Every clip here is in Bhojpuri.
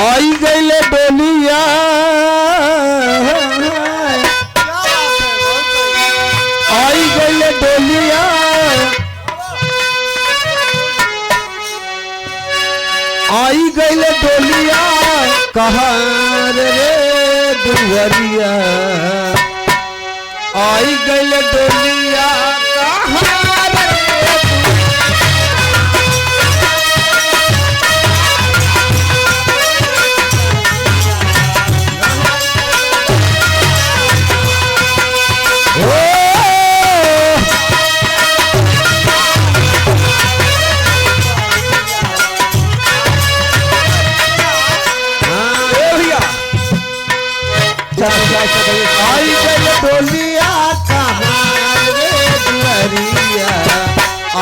आई गईले डोलिया आई गईले डोलिया आई गईले डोलिया कहाँ रे दुवरिया आई गईले डोलिया कहाँ आई गई डोलिया कहाँ रे दुवरिया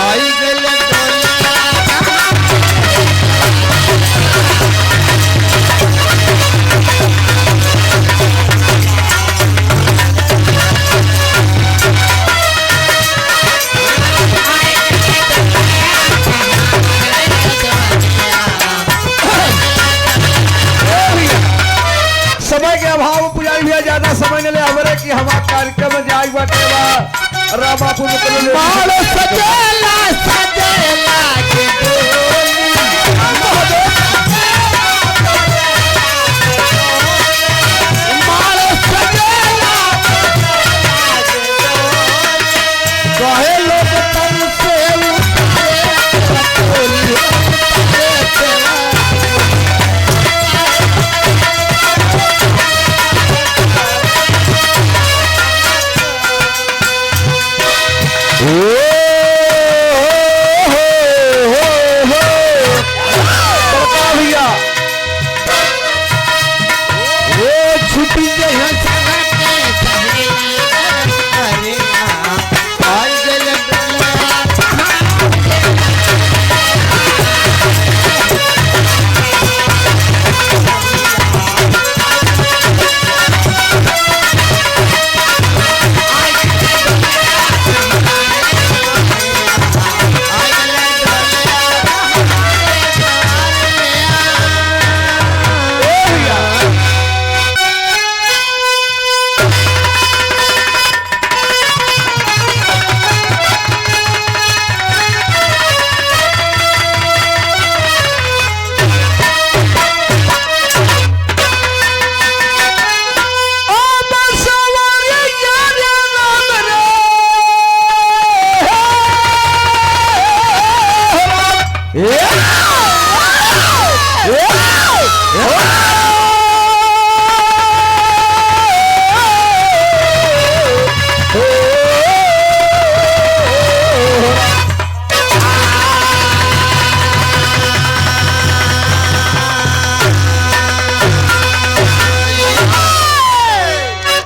आई गई डोलिया समय के अभाव पुजारी भैया ज्यादा समय न ले हमरे कि हमारा कार्यक्रम में जाई बाटे बा रामापुर में माल सजेला सजेला के डोली माल सजेला कहे लोग तन से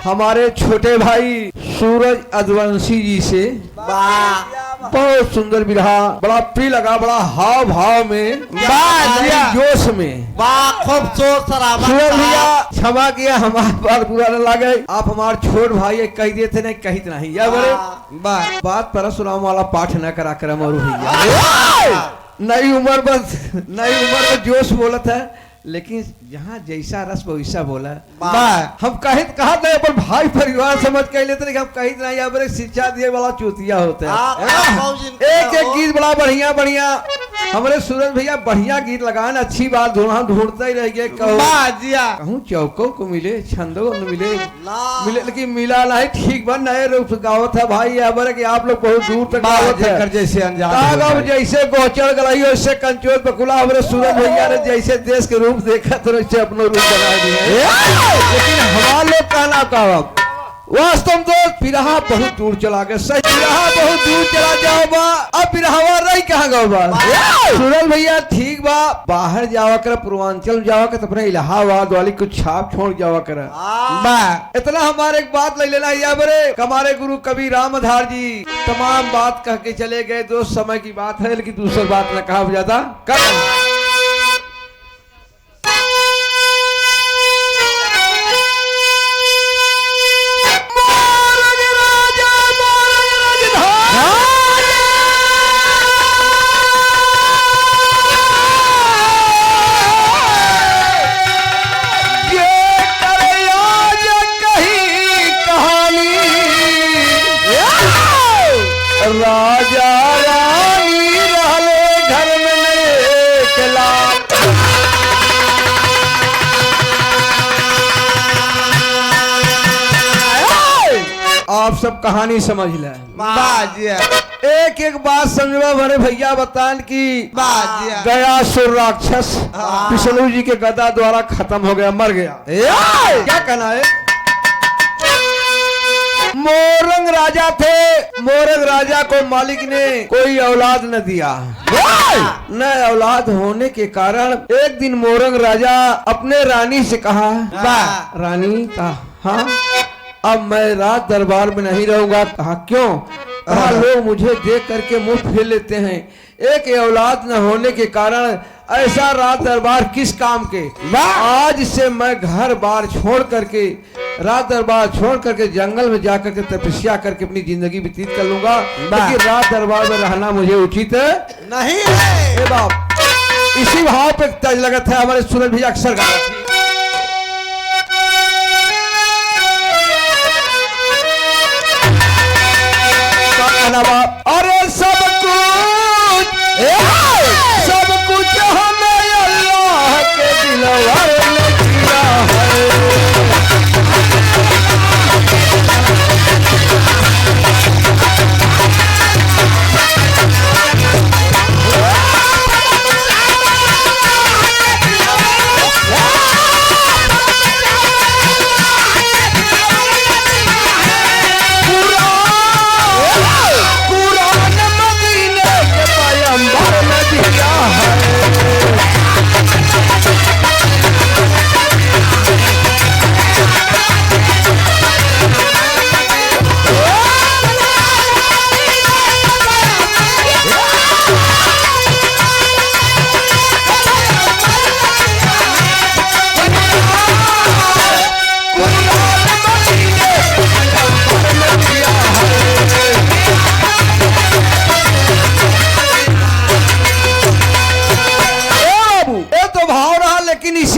हमारे छोटे भाई सूरज अदवंशी जी से बहुत सुंदर विरहा बड़ा प्रिय लगा, बड़ा हाव भाव में जोश में खूबसूरत सूरज भैया क्षमा किया, हमारे बात बुरा न लगे। आप हमारे छोट भाई कह देते नहीं कहित नहीं या बोले बात परशुराम वाला पाठ न करा कर भैया नई उम्र में जोश बोलत है, लेकिन जहाँ जैसा रस वैसा बोला हम कहित कहा थे पर भाई परिवार समझ के लेते नहीं, हम कहित नहीं या बोले शिक्षा दिए वाला चूतिया होता है। एक एक गीत बड़ा बढ़िया बढ़िया हमारे सूरज भैया बढ़िया गीत लगाए, अच्छी बात ढूंढते ही रह गए। कहूँ चौकों को मिले छंदों को मिले लेकिन मिला नहीं, ठीक बन नए रूप गावत है भाई या बोले कि आप लोग बहुत दूर तक गावत है जैसे गोचर गलाई वैसे कंचोर पकुला हमारे सूरज भैया ने जैसे देश के रूप देखा तो वैसे अपना रूप बना दिया। लेकिन हमारे लोग कहना का वास्तव में तो पिरहा बहुत दूर चला गया, सही पिरहा बहुत दूर चला जाओ बा, अब पिरहावा रही कहाँ गो बा। सूरज भैया ठीक बा, बाहर जावा कर पूर्वांचल जावा कर अपने इलाहाबाद वाली कुछ छाप छोड़ जावा कर इतना हमारे एक बात ले लेना या बरे हमारे गुरु कवि रामधार जी तमाम बात कह के चले गए, दोस्त समय की बात है लेकिन दूसरी बात न कहा जाता कर। सब कहानी समझ लें। बाजिया एक एक बात समझवा बड़े भैया बतान कि बाजिया गया सुर राक्षस विष्णु जी के गदा द्वारा खत्म हो गया, मर गया। क्या कहना है? मोरंग राजा थे, मोरंग राजा को मालिक ने कोई औलाद न दिया। न औलाद होने के कारण एक दिन मोरंग राजा अपने रानी से कहा, रानी कहा हाँ अब मैं रात दरबार में नहीं रहूंगा। कहा क्यों? कहा लोग मुझे देख करके मुंह फेर लेते हैं, एक औलाद न होने के कारण ऐसा रात दरबार किस काम के। आज से मैं घर बार छोड़ करके रात दरबार छोड़ करके जंगल में जाकर के तपस्या करके अपनी जिंदगी व्यतीत कर लूंगा, लेकिन रात दरबार में रहना मुझे उचित नहीं है। बाप इसी भाव पे तज लगत है हमारे सूरज भी अक्सर गाना थी। अरे सब कुछ हमें अल्लाह के दिलवर ने दिया है।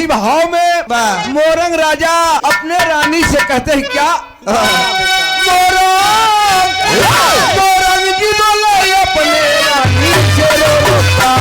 भाव में मोरंग राजा अपने रानी से कहते हैं क्या? मोरंग जी बोले अपने रानी से रोका।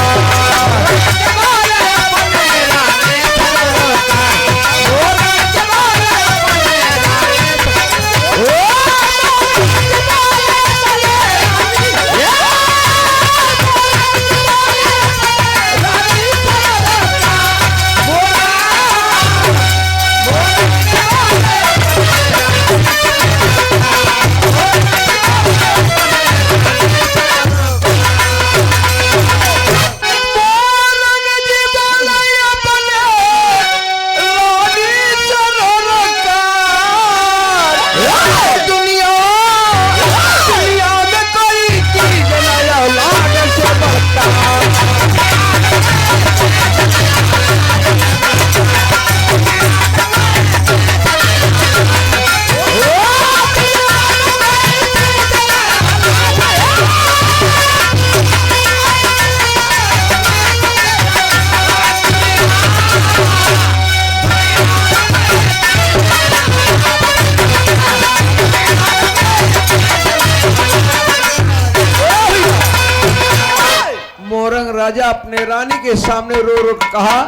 राजा अपने रानी के सामने रो रो कहा,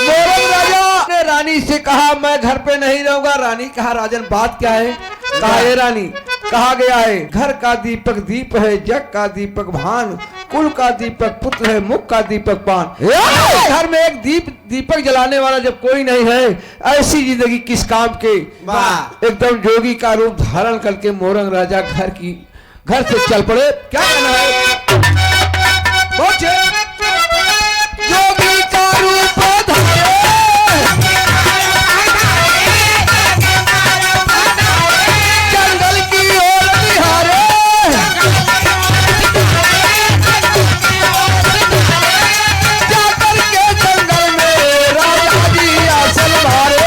मोरंग राजा अपने रानी से कहा मैं घर पे नहीं रहूंगा। रानी कहा राजन बात क्या है? कहा ये रानी कहा गया है घर का दीपक दीप है, जग का दीपक भान, कुल का दीपक पुत्र है, मुख का दीपक पान। घर में एक दीपक जलाने वाला जब कोई नहीं है, ऐसी जिंदगी किस काम के। एकदम जोगी का रूप धारण करके मोरंग राजा घर से चल पड़े। क्या कहना है? जोगी का रूप धारे जंगल की ओर निहारे, जाकर के जंगल में राजा जी आसन मारे।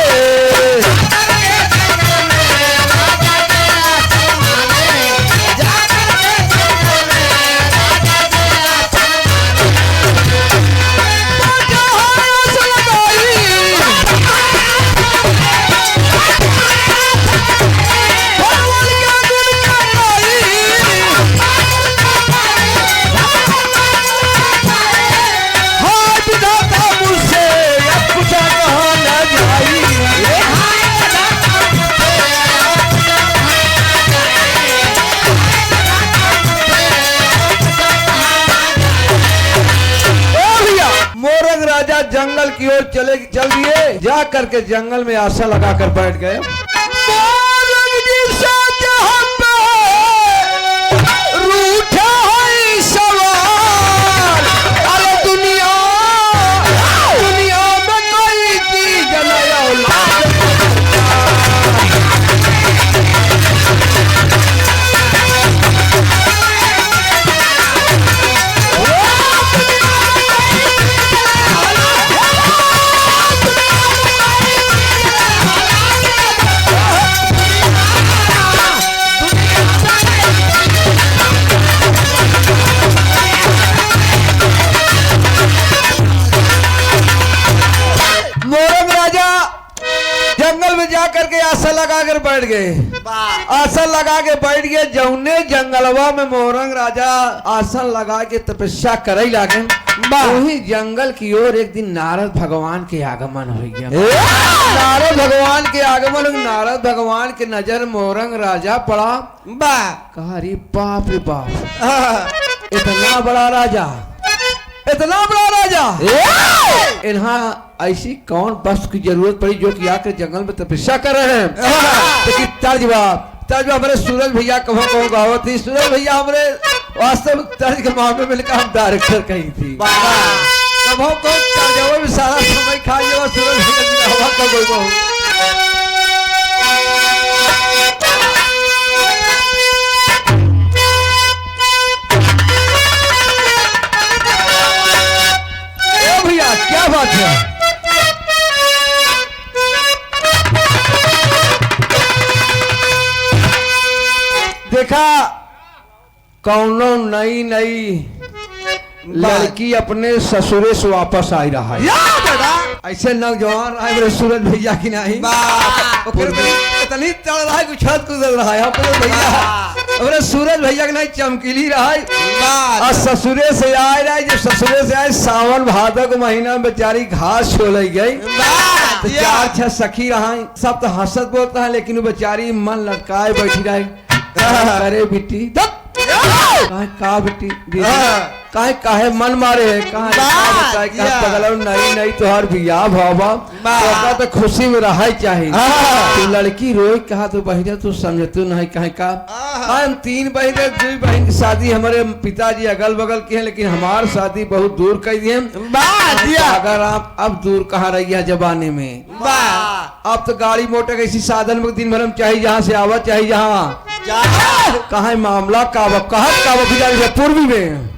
चल दिए। जा करके जंगल में आशा लगा कर बैठ गए। रूठा है सवाल, अरे दुनिया में कोई चीज नहीं औलाद। मोरंग राजा जंगल में जा करके आशा लगा कर बैठ गए। आसन लगा के बैठ गए। जौने जंगलवा में मोरंग राजा आसन लगा के तपस्या करे लागे, वही जंगल की ओर एक दिन नारद भगवान के आगमन हो गया। नारद भगवान के आगमन, नारद भगवान के नजर मोरंग राजा पड़ा। कहा अरे बाप रे बाप, इतना बड़ा राजा, इतना बड़ा राजा, इन्हा ऐसी कौन वस्तु की जरूरत पड़ी जो कि आकर जंगल में तपस्या कर रहे हैं। लेकिन तर्ज हमारे सूरज भैया कहो गावत थी। सूरज भैया हमारे वास्तव में तर्ज के मामले में लिखा हम डायरेक्टर कही थी। कहो को तर्जवा में सारा समय खा जाओ सूरज भैया हवा का कोई भैया क्या बात है। देखा कौनो नई लड़की अपने ससुरे से वापस आई रहा है। ऐसे नौजवान रहा है मेरे सूरज भैया की नहीं, इतनी चढ़ रहा है कुछ छत कुदल रहा है अपने भैया, अपने सूरज भैया की नहीं चमकीली रहा है। और ससुरे से आए रहा है, जब ससुरे से आए सावन भादो के महीना में बेचारी घास छोड़ गई। तो 4-6 सखी रहा, सब तो हंसत बोलता है, लेकिन वो बेचारी मन लटकाए बैठी रही। अरे बेटी का बेटी काहे मन मारे है, नहीं तो हर बिया भावा तो खुशी में रहा चाहिए। तो लड़की रोई, कहा तो बहन तू समझतू नहीं कहे का। हम 3 बहन 2 बहन की शादी हमारे पिताजी अगल बगल की है, लेकिन हमारी शादी बहुत दूर कर दिए। अगर आप अब दूर कहाँ रही है जमाने में, अब तो गाड़ी मोटर ऐसी साधन में दिन भर हम चाहिए जहाँ से आवा चाहिए जहाँ कहा मामला काबा पूर्वी में